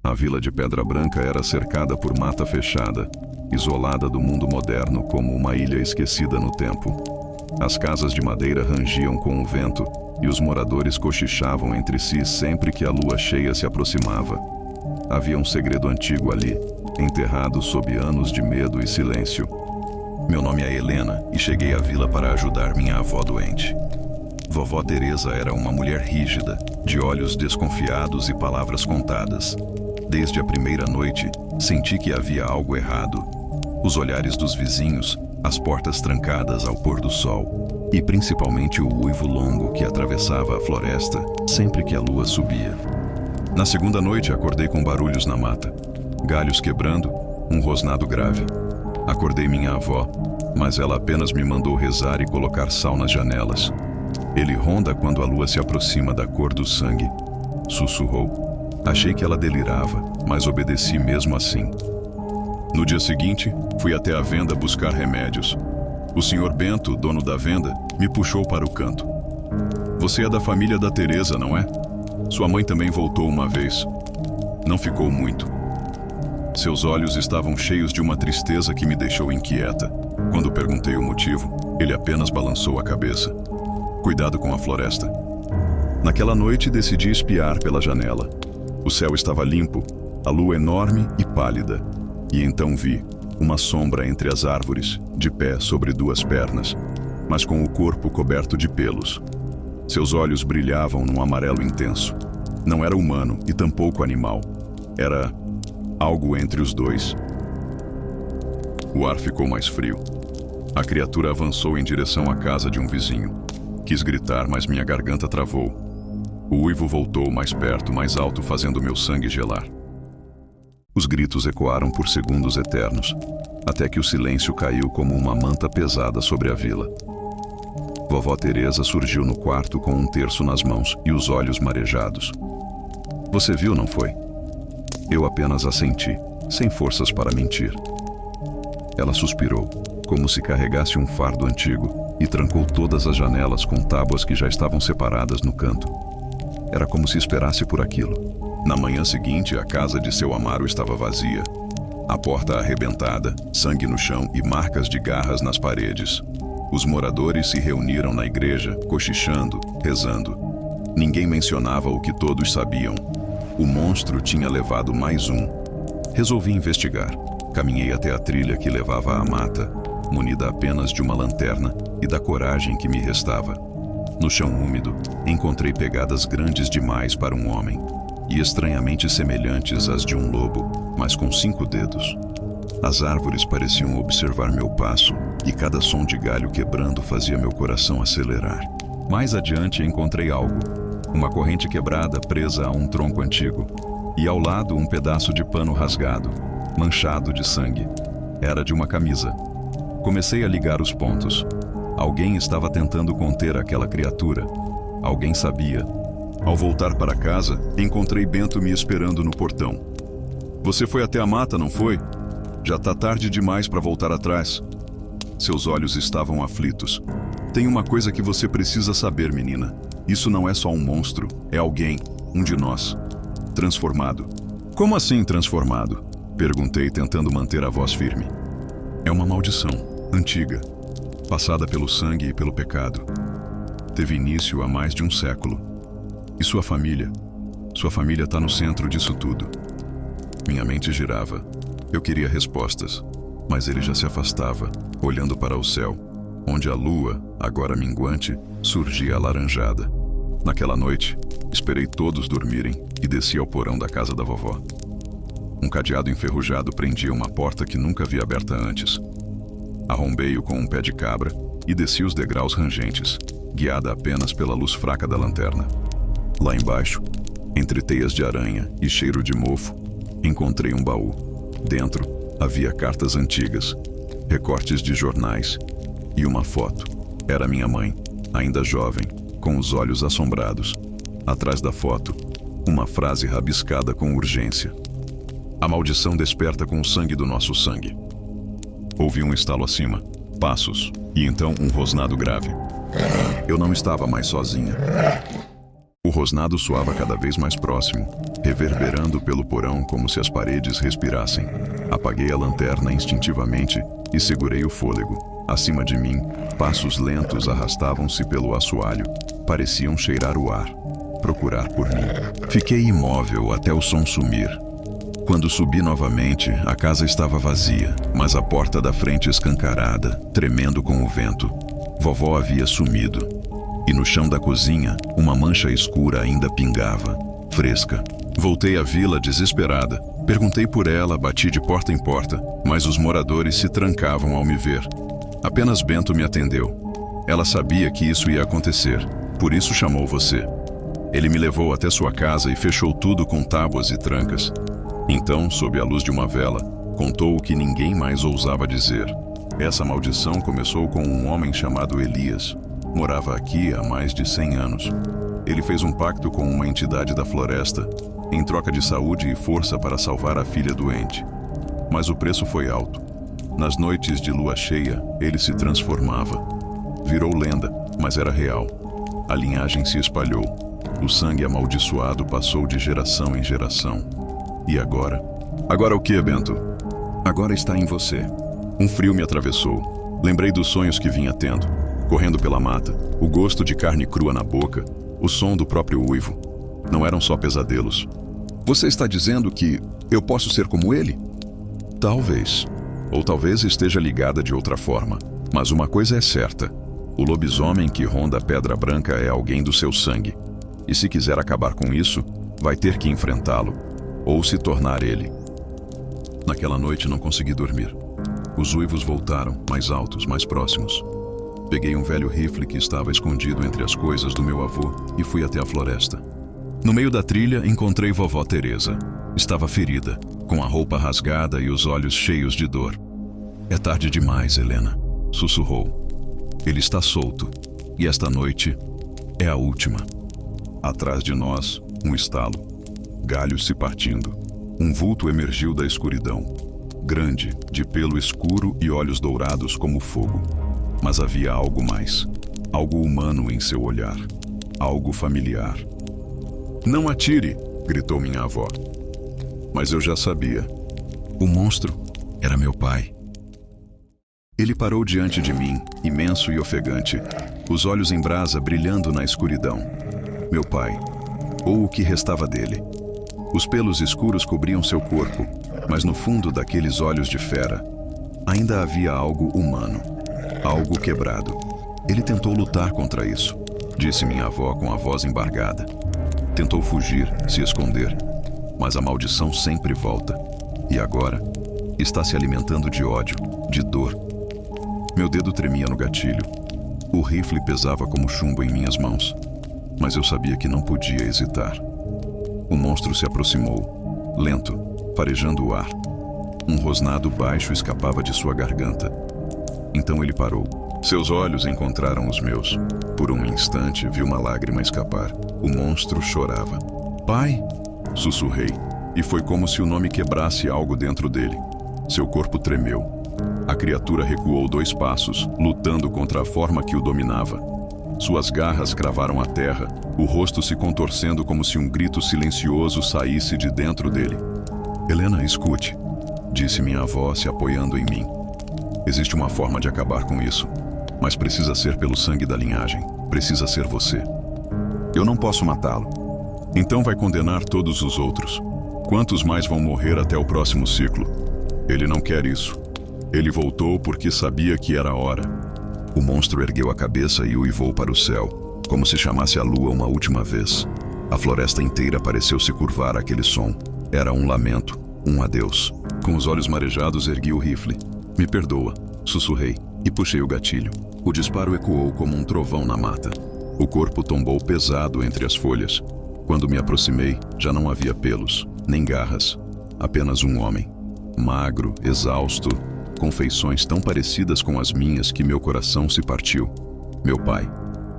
A vila de Pedra Branca era cercada por mata fechada, isolada do mundo moderno como uma ilha esquecida no tempo. As casas de madeira rangiam com o vento e os moradores cochichavam entre si sempre que a lua cheia se aproximava. Havia um segredo antigo ali, enterrado sob anos de medo e silêncio. Meu nome é Helena e cheguei à vila para ajudar minha avó doente. Vovó Teresa era uma mulher rígida, de olhos desconfiados e palavras contadas. Desde a primeira noite, senti que havia algo errado. Os olhares dos vizinhos, as portas trancadas ao pôr do sol, e principalmente o uivo longo que atravessava a floresta sempre que a lua subia. Na segunda noite, acordei com barulhos na mata. Galhos quebrando, um rosnado grave. Acordei minha avó, mas ela apenas me mandou rezar e colocar sal nas janelas. Ele ronda quando a lua se aproxima da cor do sangue, sussurrou. Achei que ela delirava, mas obedeci mesmo assim. No dia seguinte, fui até a venda buscar remédios. O senhor Bento, dono da venda, me puxou para o canto. Você é da família da Teresa, não é? Sua mãe também voltou uma vez. Não ficou muito. Seus olhos estavam cheios de uma tristeza que me deixou inquieta. Quando perguntei o motivo, ele apenas balançou a cabeça. Cuidado com a floresta. Naquela noite decidi espiar pela janela. O céu estava limpo, a lua enorme e pálida. E então vi uma sombra entre as árvores, de pé sobre duas pernas, mas com o corpo coberto de pelos. Seus olhos brilhavam num amarelo intenso. Não era humano e tampouco animal. Era algo entre os dois. O ar ficou mais frio. A criatura avançou em direção à casa de um vizinho. Quis gritar, mas minha garganta travou. O uivo voltou mais perto, mais alto, fazendo meu sangue gelar. Os gritos ecoaram por segundos eternos, até que o silêncio caiu como uma manta pesada sobre a vila. Vovó Teresa surgiu no quarto com um terço nas mãos e os olhos marejados. Você viu, não foi? Eu apenas assenti, sem forças para mentir. Ela suspirou, como se carregasse um fardo antigo, e trancou todas as janelas com tábuas que já estavam separadas no canto. Era como se esperasse por aquilo. Na manhã seguinte, a casa de seu Amaro estava vazia. A porta arrebentada, sangue no chão e marcas de garras nas paredes. Os moradores se reuniram na igreja, cochichando, rezando. Ninguém mencionava o que todos sabiam. O monstro tinha levado mais um. Resolvi investigar. Caminhei até a trilha que levava à mata, munida apenas de uma lanterna e da coragem que me restava. No chão úmido, encontrei pegadas grandes demais para um homem, e estranhamente semelhantes às de um lobo, mas com 5 dedos. As árvores pareciam observar meu passo, e cada som de galho quebrando fazia meu coração acelerar. Mais adiante encontrei algo, uma corrente quebrada presa a um tronco antigo, e ao lado um pedaço de pano rasgado, manchado de sangue. Era de uma camisa. Comecei a ligar os pontos. Alguém estava tentando conter aquela criatura. Alguém sabia. Ao voltar para casa, encontrei Bento me esperando no portão. Você foi até a mata, não foi? Já está tarde demais para voltar atrás. Seus olhos estavam aflitos. Tem uma coisa que você precisa saber, menina. Isso não é só um monstro, é alguém, um de nós. Transformado. Como assim transformado? Perguntei, tentando manter a voz firme. É uma maldição, antiga, passada pelo sangue e pelo pecado. Teve início há mais de um século. E sua família? Sua família está no centro disso tudo. Minha mente girava. Eu queria respostas, mas ele já se afastava, olhando para o céu, onde a lua, agora minguante, surgia alaranjada. Naquela noite, esperei todos dormirem e desci ao porão da casa da vovó. Um cadeado enferrujado prendia uma porta que nunca vi aberta antes. Arrombei-o com um pé de cabra e desci os degraus rangentes, guiada apenas pela luz fraca da lanterna. Lá embaixo, entre teias de aranha e cheiro de mofo, encontrei um baú. Dentro, havia cartas antigas, recortes de jornais e uma foto. Era minha mãe, ainda jovem, com os olhos assombrados. Atrás da foto, uma frase rabiscada com urgência. A maldição desperta com o sangue do nosso sangue. Ouvi um estalo acima, passos, e então um rosnado grave. Eu não estava mais sozinha. O rosnado soava cada vez mais próximo, reverberando pelo porão como se as paredes respirassem. Apaguei a lanterna instintivamente e segurei o fôlego. Acima de mim, passos lentos arrastavam-se pelo assoalho. Pareciam cheirar o ar, procurar por mim. Fiquei imóvel até o som sumir. Quando subi novamente, a casa estava vazia, mas a porta da frente escancarada, tremendo com o vento. Vovó havia sumido. E no chão da cozinha, uma mancha escura ainda pingava, fresca. Voltei à vila desesperada. Perguntei por ela, bati de porta em porta, mas os moradores se trancavam ao me ver. Apenas Bento me atendeu. Ela sabia que isso ia acontecer, por isso chamou você. Ele me levou até sua casa e fechou tudo com tábuas e trancas. Então, sob a luz de uma vela, contou o que ninguém mais ousava dizer. Essa maldição começou com um homem chamado Elias. Morava aqui há mais de 100 anos. Ele fez um pacto com uma entidade da floresta, em troca de saúde e força para salvar a filha doente. Mas o preço foi alto. Nas noites de lua cheia, ele se transformava. Virou lenda, mas era real. A linhagem se espalhou. O sangue amaldiçoado passou de geração em geração. E agora? Agora o que, Bento? Agora está em você. Um frio me atravessou. Lembrei dos sonhos que vinha tendo. Correndo pela mata, o gosto de carne crua na boca, o som do próprio uivo. Não eram só pesadelos. Você está dizendo que eu posso ser como ele? Talvez. Ou talvez esteja ligada de outra forma. Mas uma coisa é certa. O lobisomem que ronda a Pedra Branca é alguém do seu sangue. E se quiser acabar com isso, vai ter que enfrentá-lo. Ou se tornar ele. Naquela noite não consegui dormir. Os uivos voltaram, mais altos, mais próximos. Peguei um velho rifle que estava escondido entre as coisas do meu avô e fui até a floresta. No meio da trilha, encontrei vovó Teresa. Estava ferida, com a roupa rasgada e os olhos cheios de dor. É tarde demais, Helena, sussurrou. Ele está solto, e esta noite é a última. Atrás de nós, um estalo. Galhos se partindo. Um vulto emergiu da escuridão. Grande, de pelo escuro e olhos dourados como fogo. Mas havia algo mais. Algo humano em seu olhar. Algo familiar. Não atire! Gritou minha avó. Mas eu já sabia. O monstro era meu pai. Ele parou diante de mim, imenso e ofegante, os olhos em brasa brilhando na escuridão. Meu pai, ou o que restava dele. Os pelos escuros cobriam seu corpo, mas no fundo daqueles olhos de fera, ainda havia algo humano, algo quebrado. Ele tentou lutar contra isso, disse minha avó com a voz embargada. Tentou fugir, se esconder, mas a maldição sempre volta. E agora, está se alimentando de ódio, de dor. Meu dedo tremia no gatilho. O rifle pesava como chumbo em minhas mãos, mas eu sabia que não podia hesitar. O monstro se aproximou, lento, farejando o ar. Um rosnado baixo escapava de sua garganta. Então ele parou. Seus olhos encontraram os meus. Por um instante, vi uma lágrima escapar. O monstro chorava. Pai? Sussurrei, e foi como se o nome quebrasse algo dentro dele. Seu corpo tremeu. A criatura recuou 2 passos, lutando contra a forma que o dominava. Suas garras cravaram a terra, o rosto se contorcendo como se um grito silencioso saísse de dentro dele. Helena, escute, disse minha avó, se apoiando em mim. Existe uma forma de acabar com isso, mas precisa ser pelo sangue da linhagem. Precisa ser você. Eu não posso matá-lo. Então vai condenar todos os outros. Quantos mais vão morrer até o próximo ciclo? Ele não quer isso. Ele voltou porque sabia que era a hora. O monstro ergueu a cabeça e uivou para o céu, como se chamasse a lua uma última vez. A floresta inteira pareceu se curvar àquele som. Era um lamento, um adeus. Com os olhos marejados, ergui o rifle. Me perdoa, sussurrei, e puxei o gatilho. O disparo ecoou como um trovão na mata. O corpo tombou pesado entre as folhas. Quando me aproximei, já não havia pelos, nem garras. Apenas um homem. Magro, exausto, com feições tão parecidas com as minhas que meu coração se partiu. Meu pai,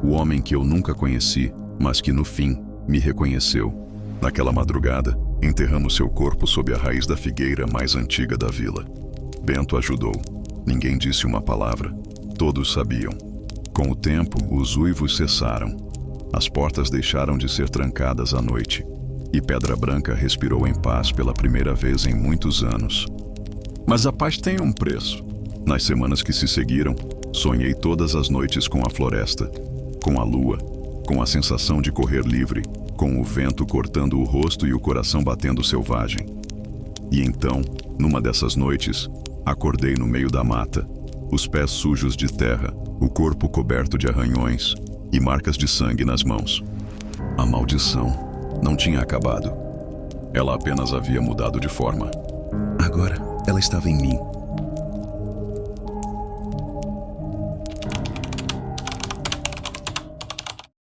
o homem que eu nunca conheci, mas que no fim me reconheceu. Naquela madrugada, enterramos seu corpo sob a raiz da figueira mais antiga da vila. Bento ajudou. Ninguém disse uma palavra. Todos sabiam. Com o tempo, os uivos cessaram. As portas deixaram de ser trancadas à noite, e Pedra Branca respirou em paz pela primeira vez em muitos anos. Mas a paz tem um preço. Nas semanas que se seguiram, sonhei todas as noites com a floresta, com a lua, com a sensação de correr livre, com o vento cortando o rosto e o coração batendo selvagem. E então, numa dessas noites, acordei no meio da mata, os pés sujos de terra, o corpo coberto de arranhões e marcas de sangue nas mãos. A maldição não tinha acabado. Ela apenas havia mudado de forma. Agora, ela estava em mim.